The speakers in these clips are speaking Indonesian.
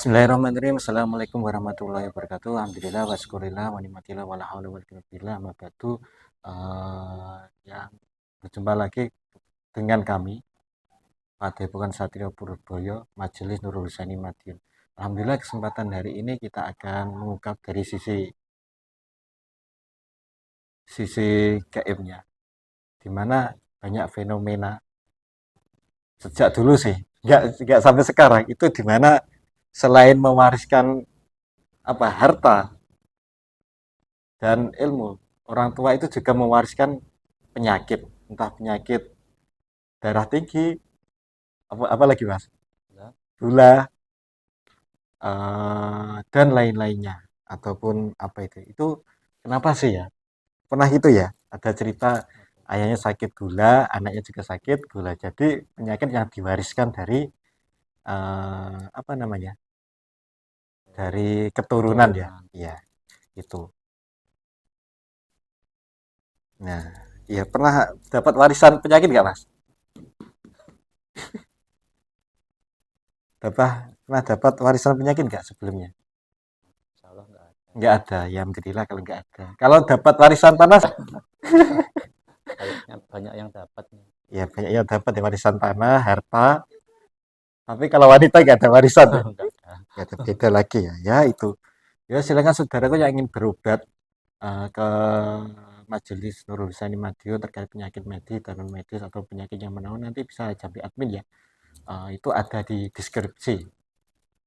Bismillahirrahmanirrahim. Assalamualaikum warahmatullahi wabarakatuh. Alhamdulillah waskurillah wa ni'matillah wala haula wala quwwata illa billah. Yang berjumpa lagi dengan kami Padepokan Satrio Purboyo Majelis Nurul Husaini Madiun. Alhamdulillah kesempatan hari ini kita akan mengungkap dari sisi gaibnya, di mana banyak fenomena sejak dulu sih, nggak sampai sekarang itu, di mana selain mewariskan harta dan ilmu, orang tua itu juga mewariskan penyakit, entah penyakit darah tinggi, apa lagi mas, gula, dan lain-lainnya, ataupun apa itu kenapa sih ya, pernah itu ya, ada cerita ayahnya sakit gula, anaknya juga sakit gula, jadi penyakit yang diwariskan dari apa namanya, dari keturunan ya, iya itu. Nah, iya, pernah dapat warisan penyakit nggak mas? Pernah dapat warisan penyakit nggak sebelumnya? Nggak ada, ya alhamdulillah kalau nggak ada. Kalau dapat warisan tanah, banyak yang dapat. ya banyak yang dapat ya, warisan tanah, harta. Tapi kalau wanita nggak ada warisan ya, ya beda lagi ya. Ya itu. Ya silakan saudaraku yang ingin berobat ke Majelis Nurul Husaini Madiun terkait penyakit medis dan non medis atau penyakit yang menaun, nanti bisa jampi admin ya. Itu ada di deskripsi.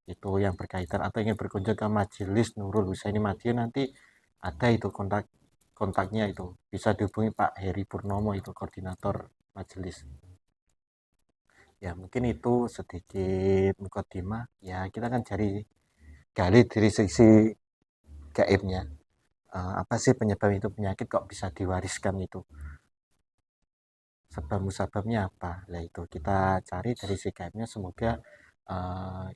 Itu yang berkaitan, atau ingin berkunjung ke Majelis Nurul Husaini Madiun, nanti ada itu kontaknya, itu bisa dihubungi Pak Heri Purnomo, itu koordinator majelis. Ya mungkin itu sedikit mukadimah ya, kita kan gali dari sisi gaibnya. Apa sih penyebab itu penyakit kok bisa diwariskan, itu sebab musababnya apa, lah itu kita cari dari sisi gaibnya. Semoga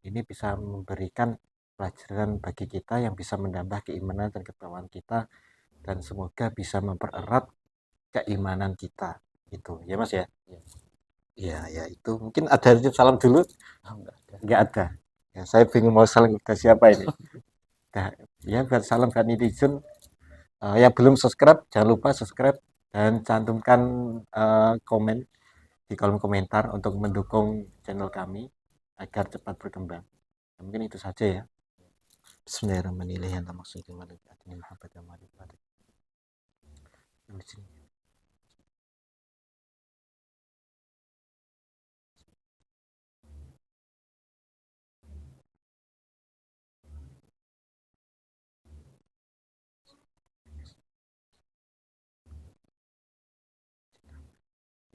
ini bisa memberikan pelajaran bagi kita yang bisa menambah keimanan dan ketakwaan kita, dan semoga bisa mempererat keimanan kita, itu ya mas ya. Iya ya, itu mungkin ada salam dulu. Nggak ada ya, saya bingung mau salam ke siapa ini. Nah, ya buat salam buat netizen yang belum subscribe, jangan lupa subscribe dan cantumkan komen di kolom komentar untuk mendukung channel kami agar cepat berkembang. Nah, mungkin itu saja ya. Bismillahirrahmanirrahim.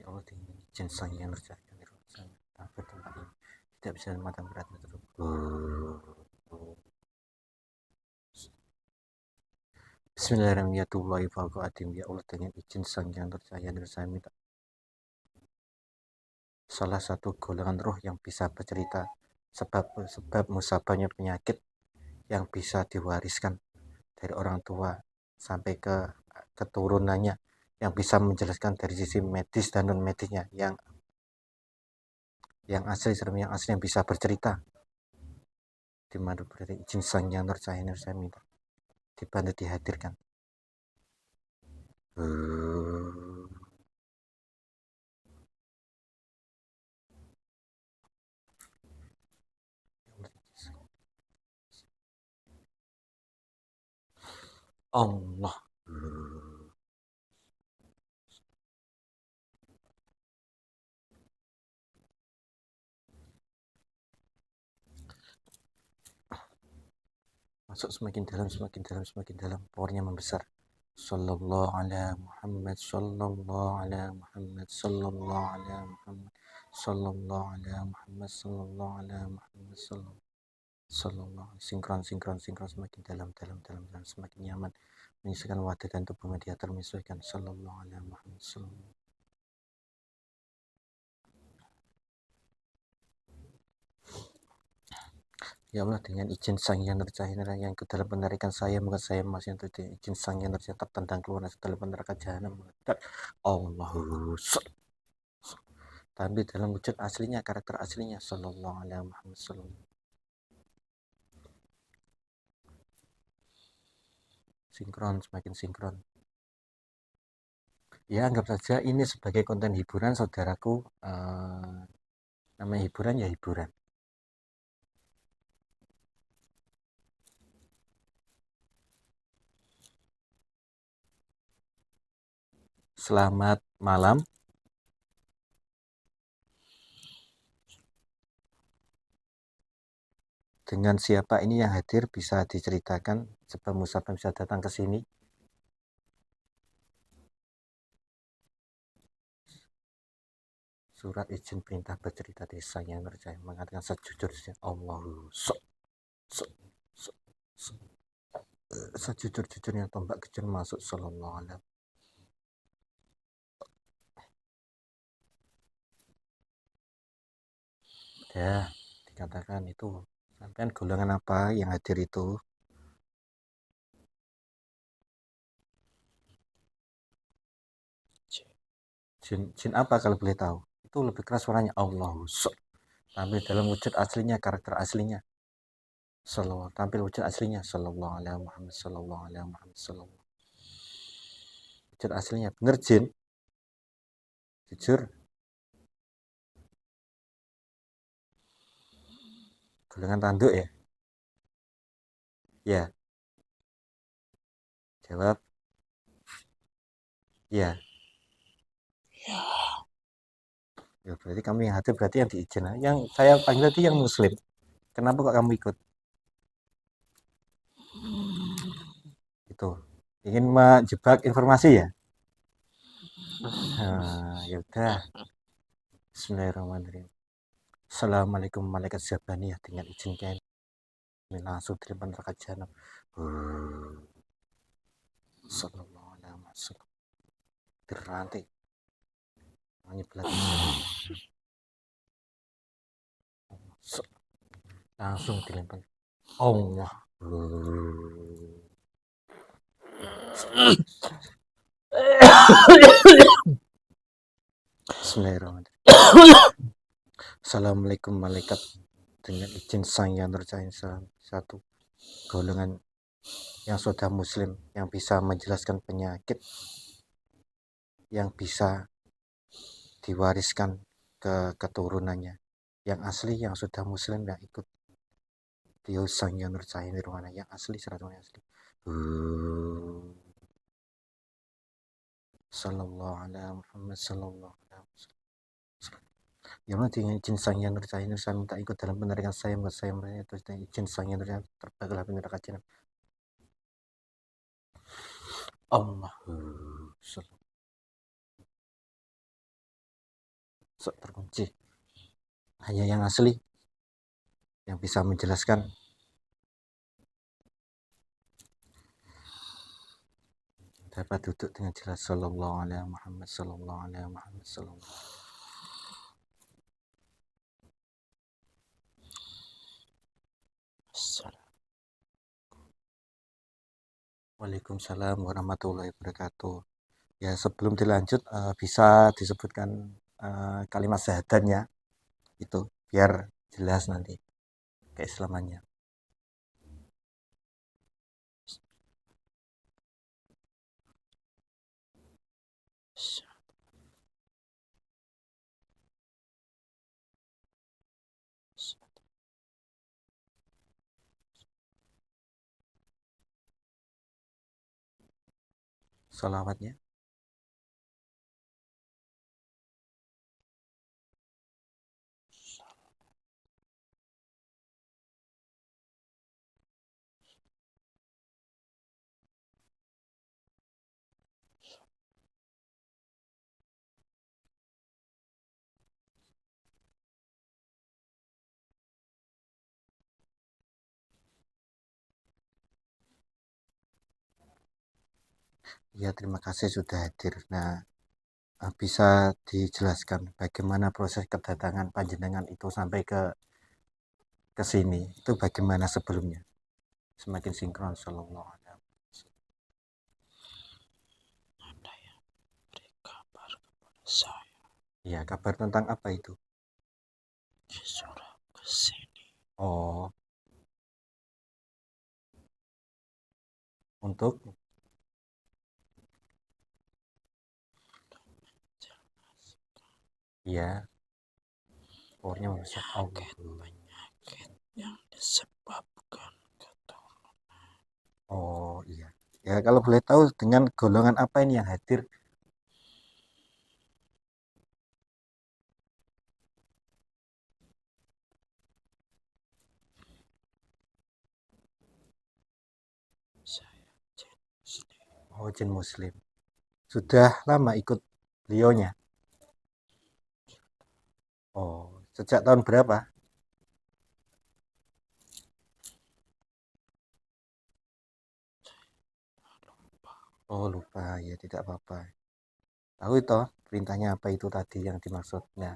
Ya Allah, dengan izin sang yang terjadi di ruang sana, tanpa tempat ini tidak bisa mata beratnya terus. Bismillahirrahmanirrahim. Ya Allah, dengan izin sang yang terjadi, saya minta salah satu golongan roh yang bisa bercerita sebab musabahnya penyakit yang bisa diwariskan dari orang tua sampai ke keturunannya, yang bisa menjelaskan dari sisi medis dan non medisnya, yang asli serem, yang asli, yang bisa bercerita di mana berarti izin sang yang tercahaya, saya minta dibantu dihadirkan. Allah. Masuk semakin dalam, semakin dalam, semakin dalam, powernya membesar. Sallallahu ala Muhammad, sallallahu ala Muhammad, sallallahu ala Muhammad, sallallahu ala Muhammad, sallallahu ala Muhammad, sallallahu. Sinkron, sinkron, sinkron, semakin dalam, dalam, dalam, dalam, semakin nyaman, menyesuaikan wadah dan tubuh mediator, menyesuaikan. Sallallahu ala Muhammad, sallallahu. Ya Allah, dengan izin sang yang tercahaya yang ke dalam penarikan saya, maka saya masih yang terjadi izin sang yang tercahaya tertendang keluar dari dalam neraka jahanam. Allahu tapi dalam wujud aslinya, karakter aslinya, sallallahu alaihi Muhammad sallallahu. Sinkron, semakin sinkron. Ya, anggap saja ini sebagai konten hiburan saudaraku. Namanya hiburan ya hiburan. Selamat malam. Dengan siapa ini yang hadir bisa diceritakan sebelum Musafir bisa datang ke sini? Surat izin perintah bercerita desa yang percaya mengatakan sejujurnya Allah sejujur-jujurnya tombak kecil masuk sallallahu alaihi. Ya, dikatakan itu sampean golongan apa yang hadir itu? Jin apa kalau boleh tahu? Itu lebih keras suaranya Allah. Tampil dalam wujud aslinya, karakter aslinya. Sallallahu, tampil wujud aslinya sallallahu alaihi Muhammad sallallahu alaihi Muhammad sallallahu. Wujud aslinya bener jin. Jujur. Golongan tanduk ya? Ya. Jawab. Ya. Ya berarti kamu yang hadir berarti yang diizin. Yang saya panggil tadi yang muslim. Kenapa kok kamu ikut? Itu. Ingin menjebak informasi ya? Ya udah. Bismillahirrahmanirrahim. Assalamualaikum malaikat Zabaniyah dengan izin kami langsung dari neraka jahanam. Sallallahu alaihi wasallam. Dirantai. Menyebelah langsung dilempar. Allah. Bismillahirrahmanirrahim. Assalamualaikum malaikat dengan izin sang yang tercahaya satu golongan yang sudah muslim yang bisa menjelaskan penyakit yang bisa diwariskan ke keturunannya yang asli yang sudah muslim yang ikut dia sang yang tercahaya nirwana yang asli 100% asli. Sallallahu alaihi Muhammad sallallahu alaihi wasallam. Ya Allah dengan izin sang yang tercahaya saya minta ikut dalam penarikan saya buat saya mereka terus dengan izin sang yang tercahaya terbagailah penyerah kajian Allah terkunci hanya yang asli yang bisa menjelaskan. Dapat duduk dengan jelas sallallahu alaihi Muhammad sallallahu alaihi Muhammad sallallahu. Waalaikumsalam warahmatullahi wabarakatuh. Ya sebelum dilanjut bisa disebutkan kalimat syahadatnya itu biar jelas nanti keislamannya. Salawatnya. Ya terima kasih sudah hadir. Nah bisa dijelaskan bagaimana proses kedatangan panjenengan itu sampai ke sini itu bagaimana sebelumnya semakin sinkron sallallahu alaihi wasallam. Ada yang beri kabar kepada saya. Ya kabar tentang apa itu? Disuruh ke sini. Oh untuk Iya, powernya merusak Allah. penyakit yang disebabkan keturunan. Oh iya. Ya kalau boleh tahu dengan golongan apa ini yang hadir? Saya jin muslim. Oh, jin muslim. Sudah lama ikut beliaunya? Oh, sejak tahun berapa? Oh, lupa. Ya tidak apa-apa. Tahu itu perintahnya apa itu tadi yang dimaksudnya.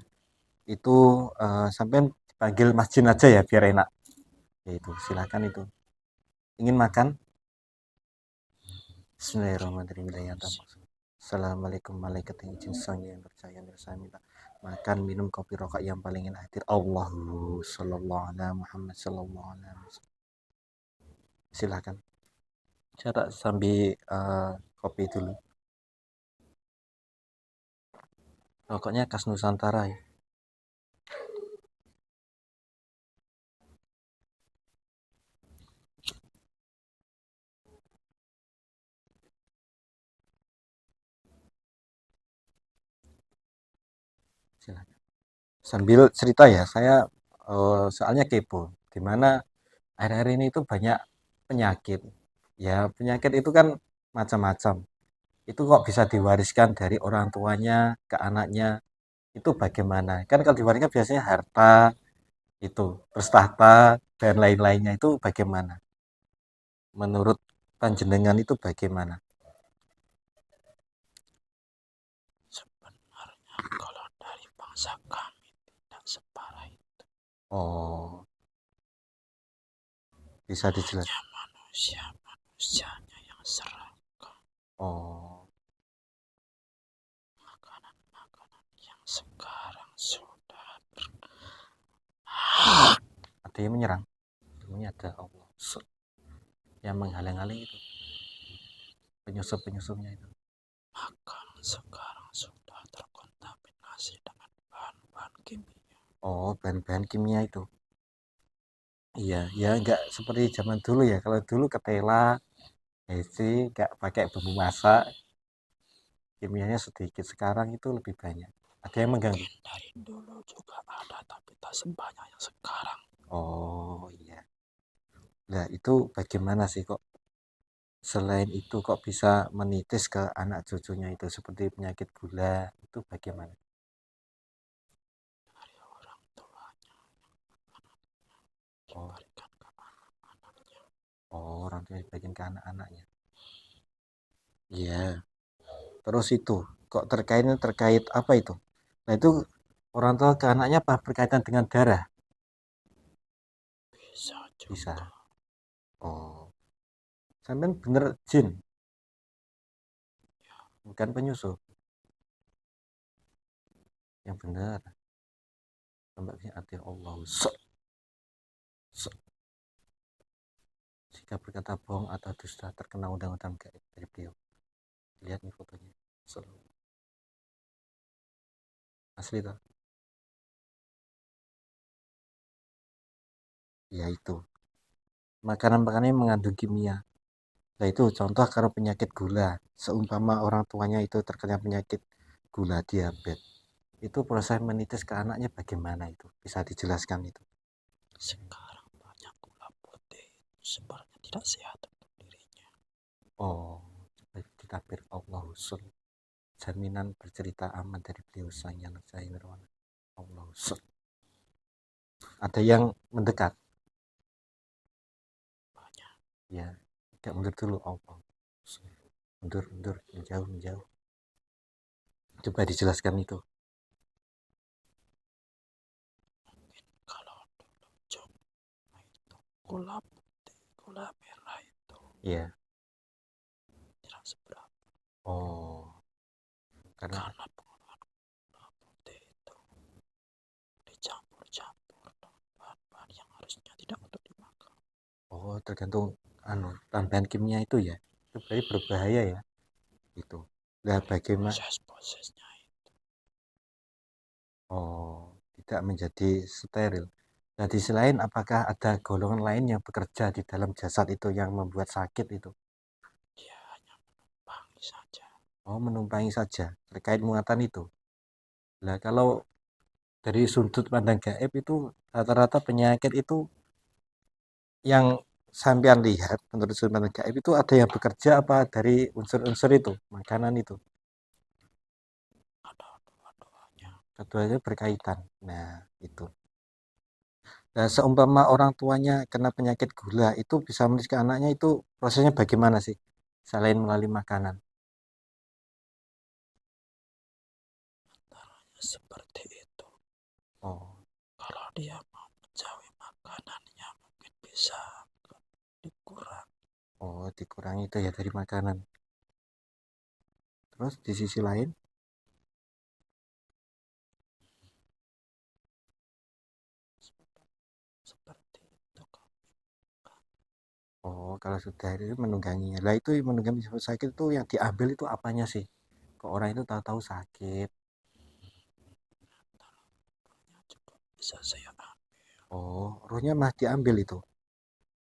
Itu sampai panggil Mas Jin aja ya biar enak. Ya itu, silakan itu. Ingin makan? Bismillahirrahmanirrahim. Assalamualaikum malaikat yang izin sang yang percaya saya minta makan minum kopi rokok yang paling enak hadir Allahu sallallahu alaihi Muhammad sallallahu alaihi wasallam. Silakan. Saya tak sambil kopi dulu. Rokoknya khas Nusantara ya. Silakan. Sambil cerita ya, saya soalnya kepo. Gimana akhir-akhir ini itu banyak penyakit. Ya, penyakit itu kan macam-macam. Itu kok bisa diwariskan dari orang tuanya ke anaknya? Itu bagaimana? Kan kalau diwariskan biasanya harta, itu, terus tahta, dan lain-lainnya itu bagaimana? Menurut panjenengan itu bagaimana? Sebenarnya kalau dari bangsa kami tidak separah itu. Oh, bisa dijelaskan? Hanya manusianya yang seragam. Oh, Makanan-makanan yang sekarang sudah ada yang menyerang. Sebenarnya ada Allah yang menghalang-halangi itu. Penyusup-penyusupnya itu. makanan sekarang sudah terkontaminasi dengan bahan-bahan kimia. Oh, bahan-bahan kimia itu. Iya, ya nggak seperti zaman dulu ya. Kalau dulu ketela, heci, nggak pakai bumbu masak, kimianya sedikit. Sekarang itu lebih banyak. Ada yang mengganggu. Mungkin dari dulu juga ada, tapi tak sebanyak yang sekarang. Oh iya. Nah itu bagaimana sih kok selain itu kok bisa menitis ke anak cucunya itu seperti penyakit gula itu bagaimana? Dari orang tuanya Oh, diberikan ke anak-anaknya. oh orang tua dibagiin ke anak-anaknya. Iya. Terus itu kok terkait apa itu? Nah itu orang tua ke anaknya apa berkaitan dengan darah? Bisa juga. Bisa. Oh, sampai bener jin, bukan penyusup. Yang benar. Tambahnya hati Allah. Jika berkata bohong atau dusta terkena undang-undang gaib dari beliau. Lihat nih fotonya. Asli tuh. Ya itu. Makanan-makanan yang mengandung kimia. Nah itu contoh kalau penyakit gula. Seumpama orang tuanya itu terkena penyakit gula diabetes. Itu proses menitis ke anaknya bagaimana itu? Bisa dijelaskan itu? Sekarang banyak gula putih, sebenarnya tidak sehat untuk dirinya. Oh, ditabir Allah usul. Jaminan bercerita aman dari beliau sang yang saya nirwana. Allah usul. Ada yang mendekat. Banyak. Ya, tidak mundur dulu Allah. Mundur, mundur, menjauh, menjauh. Coba dijelaskan itu. Mungkin kalau dulu cuma itu gula putih, gula merah itu Iya. tidak seberapa. Oh, karena Karena pengolahan gula putih itu dicampur-campur dengan bahan-bahan yang harusnya tidak untuk dimakan. oh tergantung tambahan kimia itu ya. Itu berarti berbahaya ya. Itu. Lah Dari bagaimana? proses-prosesnya Oh, tidak menjadi steril. Nah, di sisi lain apakah ada golongan lain yang bekerja di dalam jasad itu yang membuat sakit itu? Dia hanya menumpangi saja. Oh, menumpangi saja terkait muatan itu. Nah, kalau dari sudut pandang gaib itu rata-rata penyakit itu yang sampean lihat menurut sudut pandang gaib itu ada yang bekerja apa dari unsur-unsur itu, makanan itu? Ada dua-duanya. Keduanya berkaitan. Nah, itu. Nah, seumpama orang tuanya kena penyakit gula itu bisa menulis ke anaknya itu prosesnya bagaimana sih? Selain melalui makanan. Antaranya seperti itu. Oh, Kalau dia mau menjauhi makanannya mungkin bisa dikurang. oh dikurangi itu ya dari makanan. Terus di sisi lain, Seperti itu kok. oh kalau sudah itu menungganginya. Lah itu menunggangi sakit itu yang diambil itu apanya sih? Kok orang itu tahu-tahu sakit. Antaranya juga bisa saya ambil. Oh, rohnya mah diambil itu.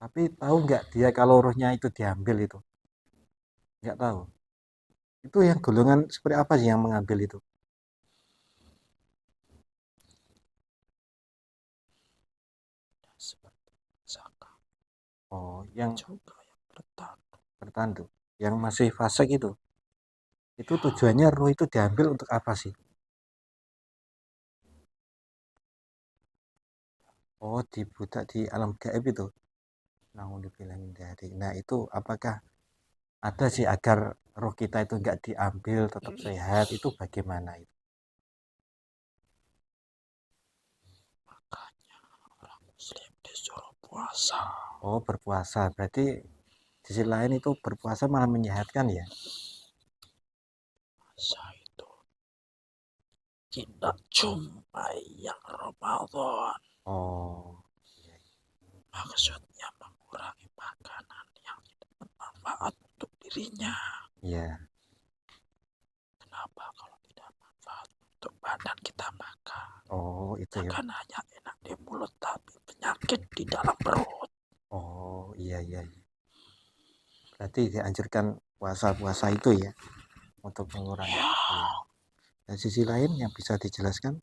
Tapi tahu nggak dia kalau rohnya itu diambil itu? Nggak tahu. Itu yang golongan seperti apa sih yang mengambil itu? Dan seperti Saka Oh, yang juga yang bertanduk. bertanduk, yang masih fase itu. Itu Ya, tujuannya roh itu diambil untuk apa sih? Oh, dibudak di alam gaib itu. Naudzubillah min dzalik. Nah, itu apakah ada sih agar roh kita itu nggak diambil, tetap sehat, itu bagaimana itu? makanya orang muslim disuruh puasa. Oh, berpuasa. Berarti di sisi lain itu berpuasa malah menyehatkan ya? Puasa itu tidak cuma yang Ramadan. Oh, iya, Maksudnya mengurangi makanan yang tidak bermanfaat untuk dirinya. iya. Kenapa kalau tidak manfaat untuk badan kita makan? Oh, itu ya. Makan hanya enak di mulut tapi penyakit di dalam perut. Oh, iya, iya, iya. Berarti dianjurkan puasa-puasa itu ya untuk mengurangi. Ya, Iya. Dan sisi lain yang bisa dijelaskan?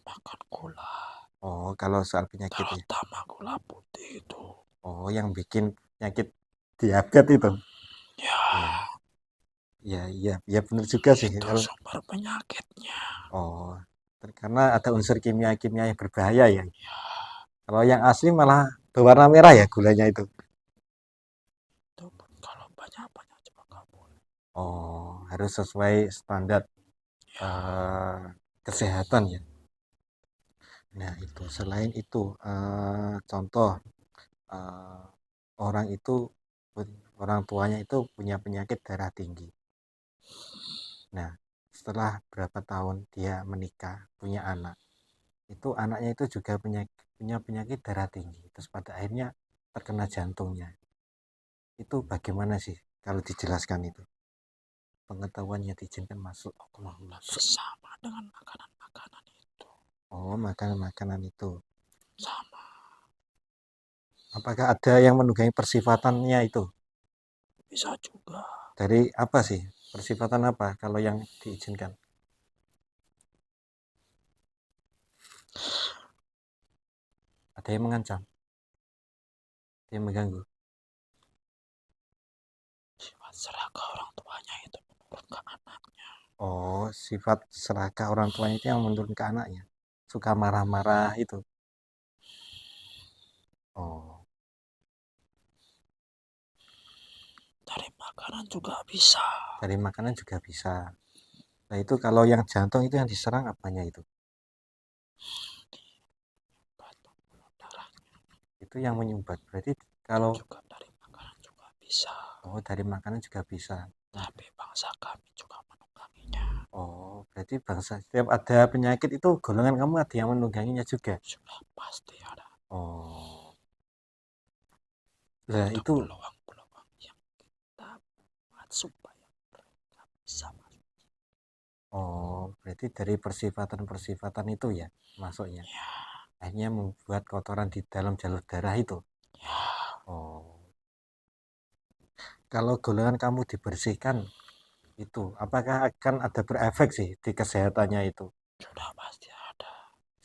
makan gula, Oh, kalau soal penyakit ya. terutama gula putih itu. Oh, yang bikin penyakit diabetes itu. Iya, Ya, iya, iya, iya benar juga sih. itu Kalau sumber penyakitnya. oh, karena ada unsur kimia-kimia yang berbahaya ya. Ya, Kalau yang asli malah berwarna merah ya gulanya itu. itu pun kalau banyak-banyak juga nggak boleh. Oh, harus sesuai standar Ya, eh, kesehatan ya. Nah, itu selain itu contoh eh, orang itu orang tuanya itu punya penyakit darah tinggi. Nah, setelah berapa tahun dia menikah, punya anak, itu anaknya itu juga punya penyakit darah tinggi. Terus pada akhirnya terkena jantungnya. Itu bagaimana sih kalau dijelaskan itu? Pengetahuan yang diizinkan masuk. Allahumma tapi sama dengan makanan-makanan itu. Oh, makanan-makanan itu. Sama, Apakah ada yang menunggangi persifatannya itu? bisa juga. Dari apa sih? Persifatan apa kalau yang diizinkan? Ada yang mengancam, ada yang mengganggu. Sifat serakah orang tuanya itu menurun ke anaknya. Oh, sifat serakah orang tuanya itu yang menurun ke anaknya. Suka marah-marah itu. Oh, Dari makanan juga bisa. dari makanan juga bisa. Nah, itu kalau yang jantung itu yang diserang apanya itu? Obat pembuluh darahnya Itu yang menyumbat. Berarti itu kalau juga dari makanan juga bisa. oh dari makanan juga bisa. Tapi bangsa kami juga menungganginya. Oh, berarti bangsa setiap ada penyakit itu golongan kamu ada yang menungganginya juga. Sudah pasti ada. Oh, nah Itu itu peluang-peluang yang kita buat supaya mereka bisa masuk. Oh, berarti dari persifatan-persifatan itu ya masuknya. Ya, Akhirnya membuat kotoran di dalam jalur darah itu. ya, Oh, kalau golongan kamu dibersihkan itu, apakah akan ada berefek sih di kesehatannya itu? sudah pasti ada.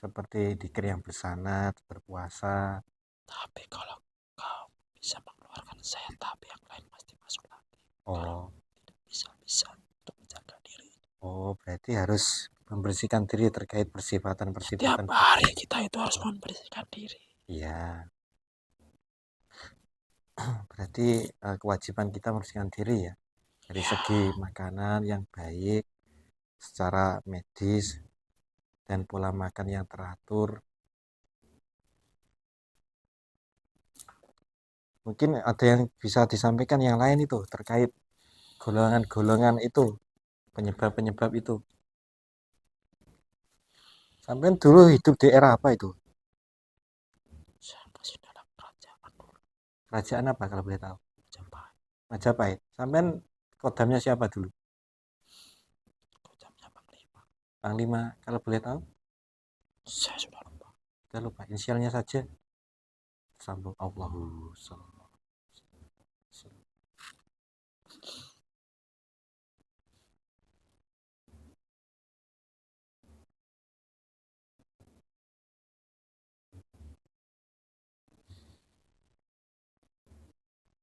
Seperti dikir yang bersanat, berpuasa. Tapi kalau kau bisa mengeluarkan zat, tapi yang lain pasti masuk lagi. Kalau Oh, tidak bisa untuk menjaga diri. oh, berarti harus membersihkan diri terkait Setiap persifatan-persifatan buruk. hari kita itu harus membersihkan diri. Iya, berarti kewajiban kita membersihkan diri ya. Dari Ya, segi makanan yang baik, secara medis, dan pola makan yang teratur. Mungkin ada yang bisa disampaikan yang lain itu terkait golongan-golongan itu, penyebab-penyebab itu. Sampai dulu hidup di era apa itu? saya masih dalam kerajaan dulu. Kerajaan apa kalau boleh tahu? Majapahit. Majapahit. Sampai kodamnya siapa dulu? Kujamnya Panglima. Panglima kalau boleh tahu? Saya sudah lupa. Kita lupa. Inisialnya saja. Sambung Allahu Sallallahu.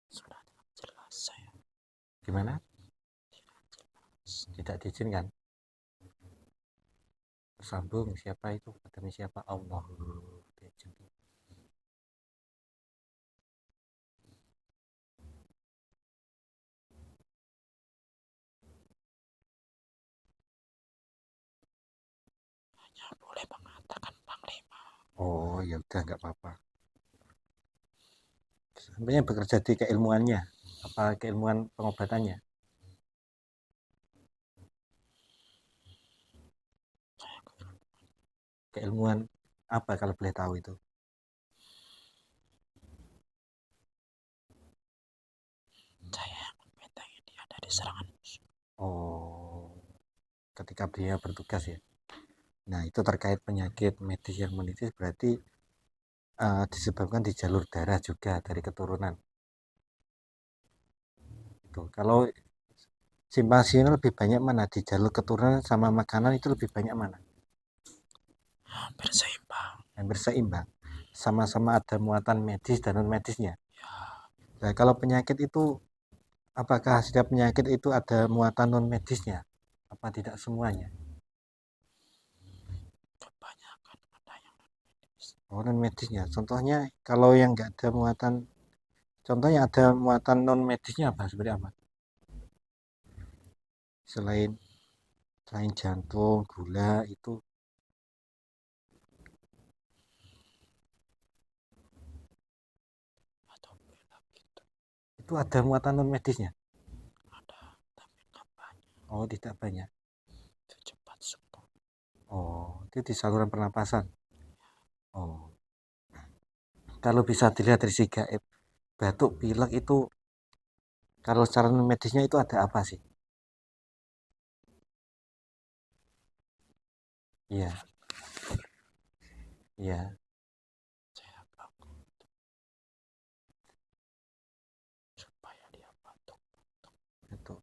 Sudah jelas saya. Gimana? Tidak jelas. Tidak diizinkan. Tersambung siapa itu? Kodamnya siapa? Allahu. Hanya boleh mengatakan Panglima. Oh, ya udah nggak apa-apa. Sampainya bekerja di keilmuannya, apa keilmuan pengobatannya? Saya, Keilmuan apa kalau boleh tahu itu? saya yang membentengi dia dari serangan musuh. Oh, ketika beliau bertugas ya. Nah, itu terkait penyakit medis yang menitis berarti disebabkan di jalur darah juga dari keturunan. Itu. Kalau simpang lebih banyak mana? Di jalur keturunan sama makanan itu lebih banyak mana? Hampir seimbang. Hampir seimbang. Sama-sama ada muatan medis dan non medisnya. Ya, Nah, kalau penyakit itu apakah setiap penyakit itu ada muatan non medisnya? Apa tidak semuanya? kebanyakan ada yang non-medis. Oh, non medisnya. Contohnya kalau yang nggak ada muatan, contohnya ada muatan non medisnya apa? Seperti apa? Selain selain jantung, gula itu Atau beda gitu. itu ada muatan non medisnya. Ada, tapi nggak banyak. Oh, tidak banyak. Itu cepat sembuh. Oh, itu di saluran pernapasan. Oh, kalau bisa dilihat dari si gaib, batuk pilek itu kalau secara non medisnya itu ada apa sih? Iya, iya, Saya bangun supaya dia batuk. betul.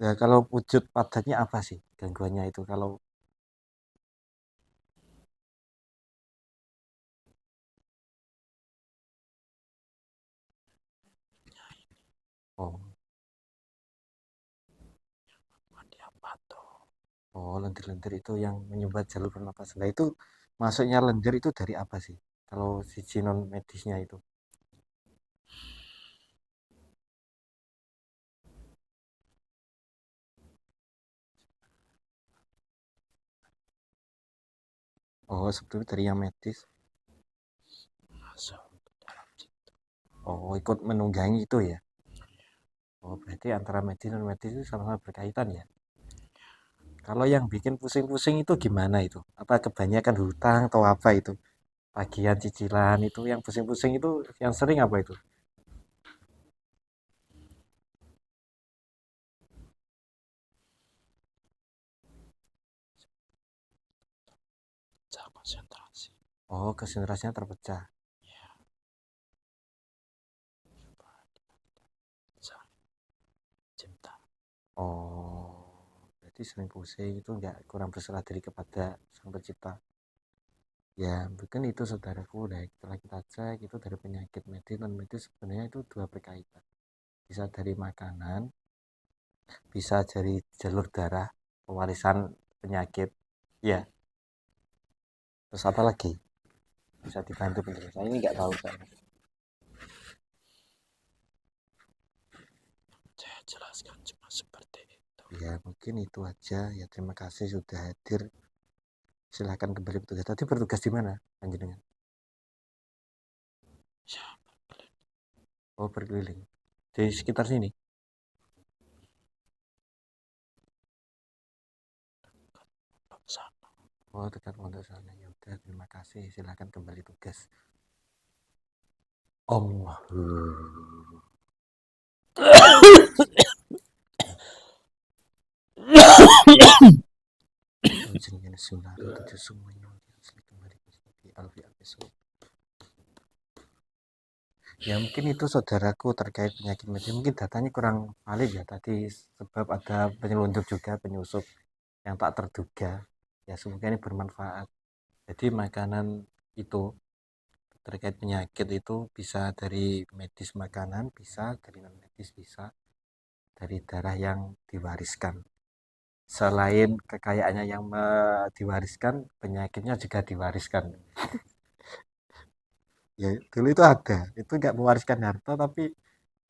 Nah, kalau wujud padatnya apa sih gangguannya itu? Kalau Ya, ini oh, buat dia batuk. oh lendir-lendir itu yang menyumbat jalur pernapasan. Nah, itu masuknya lendir itu dari apa sih? Kalau si non medisnya itu. Oh, sebetulnya dari yang medis. Masuk ke dalam situ. Oh, ikut menunggangi itu ya. Oh, berarti antara medis dan non medis itu sama-sama berkaitan ya. Kalau yang bikin pusing-pusing itu gimana itu? Apa kebanyakan hutang atau apa itu? Tagihan cicilan itu yang pusing-pusing itu yang sering apa itu? Oh, konsentrasinya terpecah. Ya, sang cinta. Oh, berarti sering pusing itu nggak kurang berserah diri kepada sang pencipta. Ya, mungkin itu saudaraku. Udah setelah kita cek itu dari penyakit medis non medis sebenarnya itu dua berkaitan. Bisa dari makanan, bisa dari jalur darah, pewarisan penyakit. Ya, terus apa lagi? Bisa dibantu penjelasan. Ini nggak tahu saya. Saya jelaskan cuma seperti itu. Ya, mungkin itu aja. Ya, terima kasih sudah hadir. Silahkan kembali bertugas. Tadi bertugas di mana, panjenengan? Ya, Oh, berkeliling. Di sekitar sini. sana. Oh, dekat pondok sana. Ya udah, terima kasih. Silahkan kembali tugas. Allah. Jenengan sunnah itu semuanya kembali ke alfi episode. Ya mungkin itu saudaraku terkait penyakit medis. Mungkin datanya kurang valid ya tadi sebab ada penyelundup juga penyusup yang tak terduga. Ya semoga ini bermanfaat. Jadi makanan itu terkait penyakit itu bisa dari medis makanan, bisa dari non medis, bisa dari darah yang diwariskan. Selain kekayaannya yang diwariskan, penyakitnya juga diwariskan. Ya dulu itu ada, itu nggak mewariskan harta tapi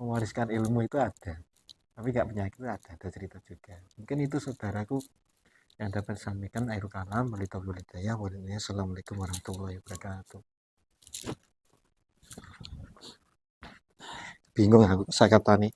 mewariskan ilmu itu ada, tapi nggak penyakit itu ada cerita juga. Mungkin itu saudaraku yang dapat sampaikan. Akhirul kalam, walhidayah. Assalamualaikum warahmatullahi wabarakatuh. Bingung aku saya kata nih.